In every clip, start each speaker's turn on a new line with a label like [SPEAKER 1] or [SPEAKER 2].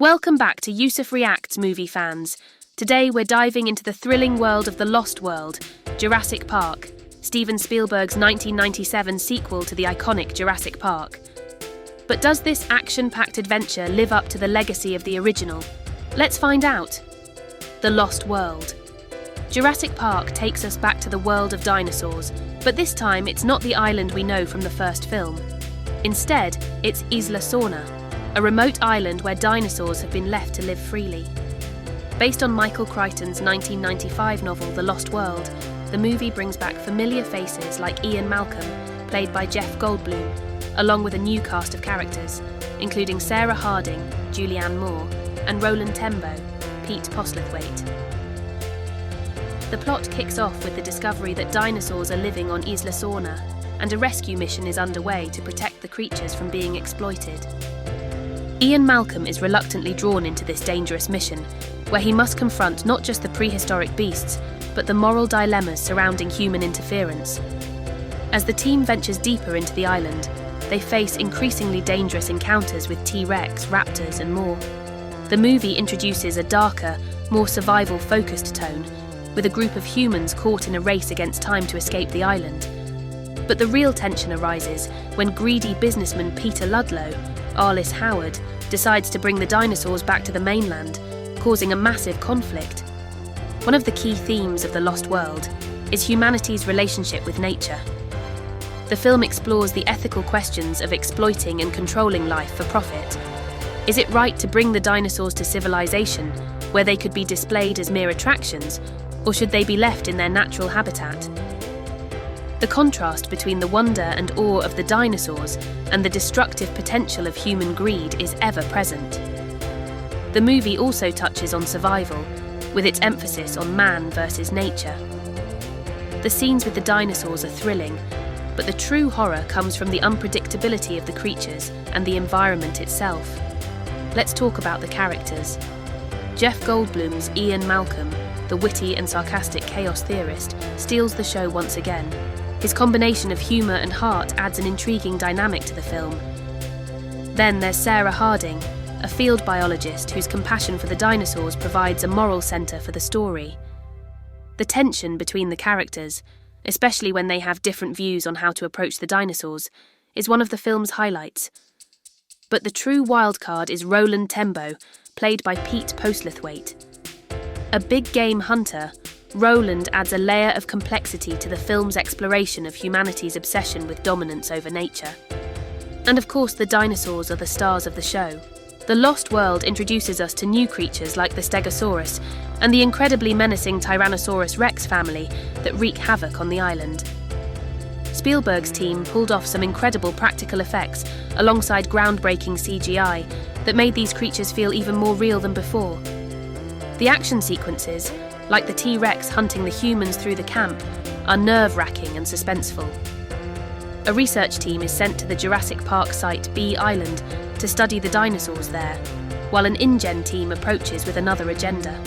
[SPEAKER 1] Welcome back to Yusuf Reacts, movie fans. Today we're diving into the thrilling world of the Lost World, Jurassic Park, Steven Spielberg's 1997 sequel to the iconic Jurassic Park. But does this action-packed adventure live up to the legacy of the original? Let's find out. The Lost World. Jurassic Park takes us back to the world of dinosaurs, but this time it's not the island we know from the first film. Instead, it's Isla Sorna, a remote island where dinosaurs have been left to live freely. Based on Michael Crichton's 1995 novel The Lost World, the movie brings back familiar faces like Ian Malcolm, played by Jeff Goldblum, along with a new cast of characters, including Sarah Harding, Julianne Moore, and Roland Tembo, Pete Postlethwaite. The plot kicks off with the discovery that dinosaurs are living on Isla Sorna, and a rescue mission is underway to protect the creatures from being exploited. Ian Malcolm is reluctantly drawn into this dangerous mission, where he must confront not just the prehistoric beasts, but the moral dilemmas surrounding human interference. As the team ventures deeper into the island, they face increasingly dangerous encounters with T-Rex, raptors, and more. The movie introduces a darker, more survival-focused tone, with a group of humans caught in a race against time to escape the island. But the real tension arises when greedy businessman Peter Ludlow, Arliss Howard, decides to bring the dinosaurs back to the mainland, causing a massive conflict. One of the key themes of The Lost World is humanity's relationship with nature. The film explores the ethical questions of exploiting and controlling life for profit. Is it right to bring the dinosaurs to civilization, where they could be displayed as mere attractions, or should they be left in their natural habitat? The contrast between the wonder and awe of the dinosaurs and the destructive potential of human greed is ever present. The movie also touches on survival, with its emphasis on man versus nature. The scenes with the dinosaurs are thrilling, but the true horror comes from the unpredictability of the creatures and the environment itself. Let's talk about the characters. Jeff Goldblum's Ian Malcolm, the witty and sarcastic chaos theorist, steals the show once again. His combination of humour and heart adds an intriguing dynamic to the film. Then there's Sarah Harding, a field biologist whose compassion for the dinosaurs provides a moral centre for the story. The tension between the characters, especially when they have different views on how to approach the dinosaurs, is one of the film's highlights. But the true wildcard is Roland Tembo, played by Pete Postlethwaite. A big game hunter, Roland adds a layer of complexity to the film's exploration of humanity's obsession with dominance over nature. And of course, the dinosaurs are the stars of the show. The Lost World introduces us to new creatures like the Stegosaurus and the incredibly menacing Tyrannosaurus Rex family that wreak havoc on the island. Spielberg's team pulled off some incredible practical effects alongside groundbreaking CGI that made these creatures feel even more real than before. The action sequences, like the T-Rex hunting the humans through the camp, are nerve-wracking and suspenseful. A research team is sent to the Jurassic Park site Bee Island to study the dinosaurs there, while an InGen team approaches with another agenda.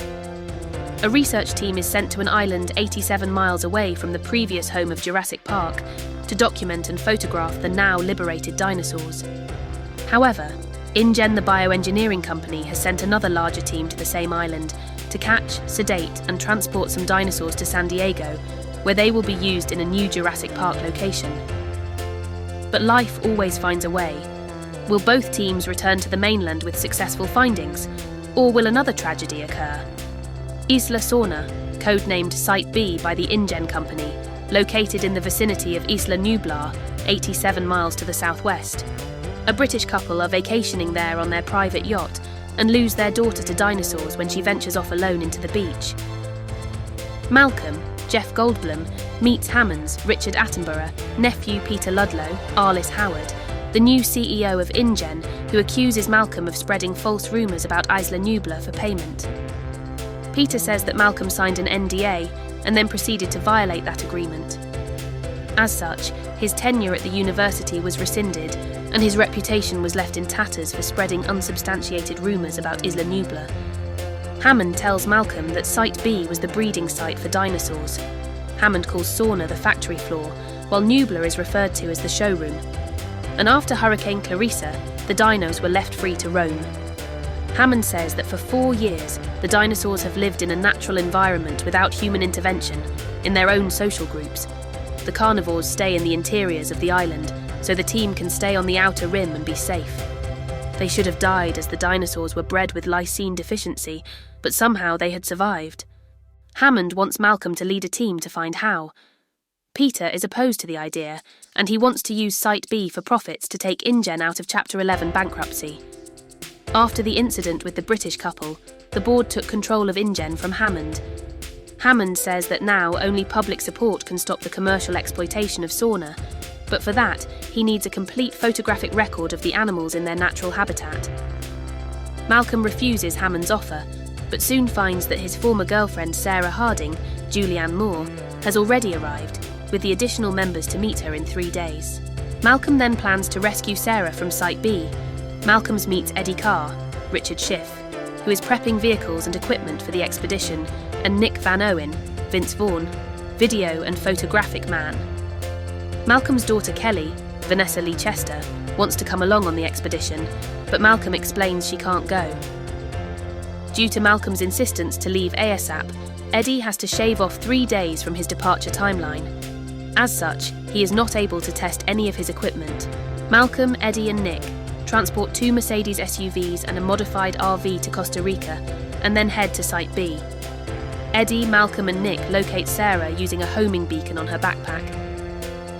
[SPEAKER 1] A research team is sent to an island 87 miles away from the previous home of Jurassic Park to document and photograph the now liberated dinosaurs. However, InGen, the bioengineering company, has sent another larger team to the same island to catch, sedate, and transport some dinosaurs to San Diego, where they will be used in a new Jurassic Park location. But life always finds a way. Will both teams return to the mainland with successful findings, or will another tragedy occur? Isla Sorna, codenamed Site B by the InGen company, located in the vicinity of Isla Nublar, 87 miles to the southwest. A British couple are vacationing there on their private yacht and lose their daughter to dinosaurs when she ventures off alone into the beach. Malcolm, Jeff Goldblum, meets Hammond's Richard Attenborough, nephew Peter Ludlow, Arliss Howard, the new CEO of InGen, who accuses Malcolm of spreading false rumours about Isla Nublar for payment. Peter says that Malcolm signed an NDA and then proceeded to violate that agreement. As such, his tenure at the university was rescinded, and his reputation was left in tatters for spreading unsubstantiated rumours about Isla Nublar. Hammond tells Malcolm that Site B was the breeding site for dinosaurs. Hammond calls Sorna the factory floor, while Nublar is referred to as the showroom. And after Hurricane Clarissa, the dinos were left free to roam. Hammond says that for 4 years, the dinosaurs have lived in a natural environment without human intervention, in their own social groups. The carnivores stay in the interiors of the island, so the team can stay on the outer rim and be safe. They should have died as the dinosaurs were bred with lysine deficiency, but somehow they had survived. Hammond wants Malcolm to lead a team to find how. Peter is opposed to the idea, and he wants to use Site B for profits to take InGen out of Chapter 11 bankruptcy. After the incident with the British couple, the board took control of InGen from Hammond. Hammond says that now only public support can stop the commercial exploitation of Sorna, but for that, he needs a complete photographic record of the animals in their natural habitat. Malcolm refuses Hammond's offer, but soon finds that his former girlfriend Sarah Harding, Julianne Moore, has already arrived, with the additional members to meet her in 3 days. Malcolm then plans to rescue Sarah from Site B. Malcolm meets Eddie Carr, Richard Schiff, who is prepping vehicles and equipment for the expedition, and Nick Van Owen, Vince Vaughn, video and photographic man. Malcolm's daughter Kelly, Vanessa Lee Chester, wants to come along on the expedition, but Malcolm explains she can't go. Due to Malcolm's insistence to leave ASAP, Eddie has to shave off 3 days from his departure timeline. As such, he is not able to test any of his equipment. Malcolm, Eddie and Nick transport 2 Mercedes SUVs and a modified RV to Costa Rica, and then head to Site B. Eddie, Malcolm and Nick locate Sarah using a homing beacon on her backpack.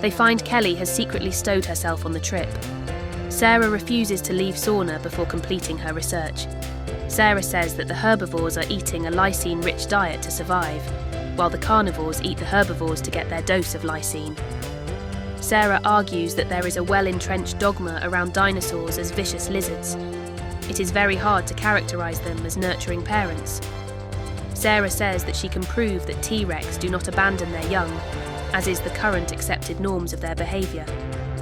[SPEAKER 1] They find Kelly has secretly stowed herself on the trip. Sarah refuses to leave Sorna before completing her research. Sarah says that the herbivores are eating a lysine-rich diet to survive, while the carnivores eat the herbivores to get their dose of lysine. Sarah argues that there is a well-entrenched dogma around dinosaurs as vicious lizards. It is very hard to characterise them as nurturing parents. Sarah says that she can prove that T-Rex do not abandon their young, as is the current accepted norms of their behaviour.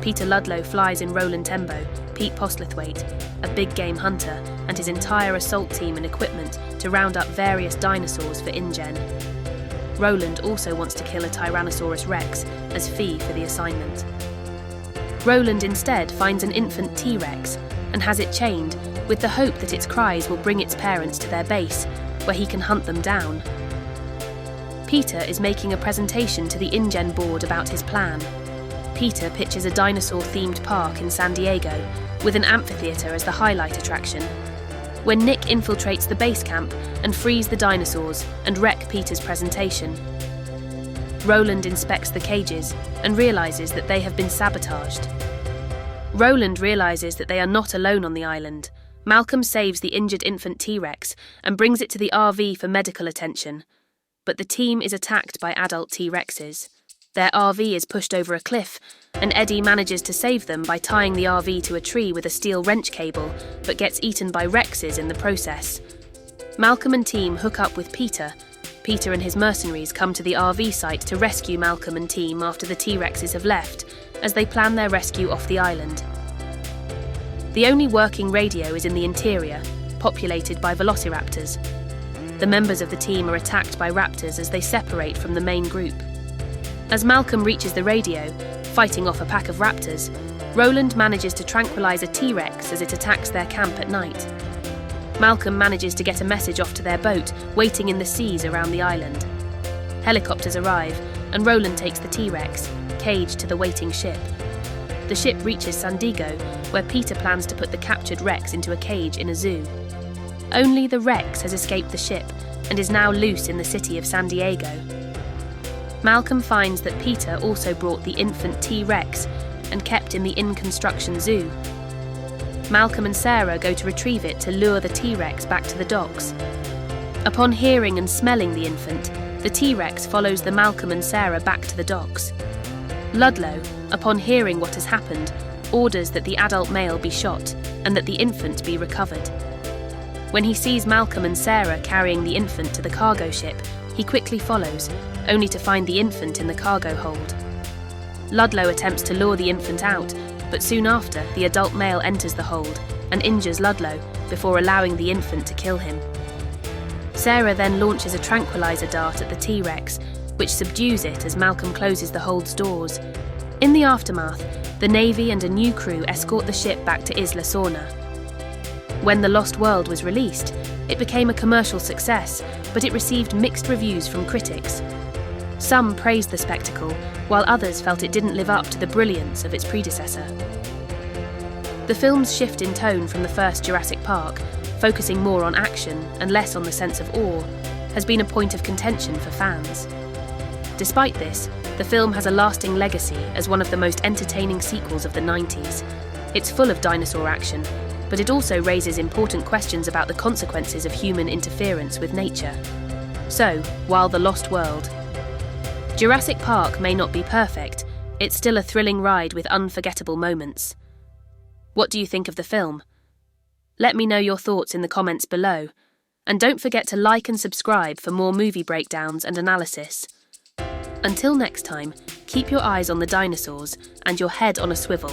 [SPEAKER 1] Peter Ludlow flies in Roland Tembo, Pete Postlethwaite, a big game hunter, and his entire assault team and equipment to round up various dinosaurs for InGen. Roland also wants to kill a Tyrannosaurus Rex as fee for the assignment. Roland instead finds an infant T-Rex and has it chained with the hope that its cries will bring its parents to their base, where he can hunt them down. Peter is making a presentation to the InGen board about his plan. Peter pitches a dinosaur-themed park in San Diego, with an amphitheatre as the highlight attraction. When Nick infiltrates the base camp and frees the dinosaurs and wreck Peter's presentation. Roland inspects the cages and realises that they have been sabotaged. Roland realises that they are not alone on the island. Malcolm saves the injured infant T-Rex and brings it to the RV for medical attention. But the team is attacked by adult T-Rexes. Their RV is pushed over a cliff, and Eddie manages to save them by tying the RV to a tree with a steel wrench cable, but gets eaten by Rexes in the process. Malcolm and team hook up with Peter. Peter and his mercenaries come to the RV site to rescue Malcolm and team after the T-Rexes have left, as they plan their rescue off the island. The only working radio is in the interior, populated by velociraptors. The members of the team are attacked by raptors as they separate from the main group. As Malcolm reaches the radio, fighting off a pack of raptors, Roland manages to tranquilise a T-Rex as it attacks their camp at night. Malcolm manages to get a message off to their boat, waiting in the seas around the island. Helicopters arrive, and Roland takes the T-Rex, caged to the waiting ship. The ship reaches San Diego, where Peter plans to put the captured Rex into a cage in a zoo. Only the Rex has escaped the ship, and is now loose in the city of San Diego. Malcolm finds that Peter also brought the infant T-Rex and kept in the in-construction zoo. Malcolm and Sarah go to retrieve it to lure the T-Rex back to the docks. Upon hearing and smelling the infant, the T-Rex follows the Malcolm and Sarah back to the docks. Ludlow, upon hearing what has happened, orders that the adult male be shot and that the infant be recovered. When he sees Malcolm and Sarah carrying the infant to the cargo ship, he quickly follows, only to find the infant in the cargo hold. Ludlow attempts to lure the infant out, but soon after, the adult male enters the hold and injures Ludlow before allowing the infant to kill him. Sarah then launches a tranquilizer dart at the T-Rex, which subdues it as Malcolm closes the hold's doors. In the aftermath, the Navy and a new crew escort the ship back to Isla Sorna. When The Lost World was released, it became a commercial success, but it received mixed reviews from critics. Some praised the spectacle, while others felt it didn't live up to the brilliance of its predecessor. The film's shift in tone from the first Jurassic Park, focusing more on action and less on the sense of awe, has been a point of contention for fans. Despite this, the film has a lasting legacy as one of the most entertaining sequels of the 90s. It's full of dinosaur action, but it also raises important questions about the consequences of human interference with nature. So, while The Lost World, Jurassic Park may not be perfect, it's still a thrilling ride with unforgettable moments. What do you think of the film? Let me know your thoughts in the comments below, and don't forget to like and subscribe for more movie breakdowns and analysis. Until next time, keep your eyes on the dinosaurs and your head on a swivel.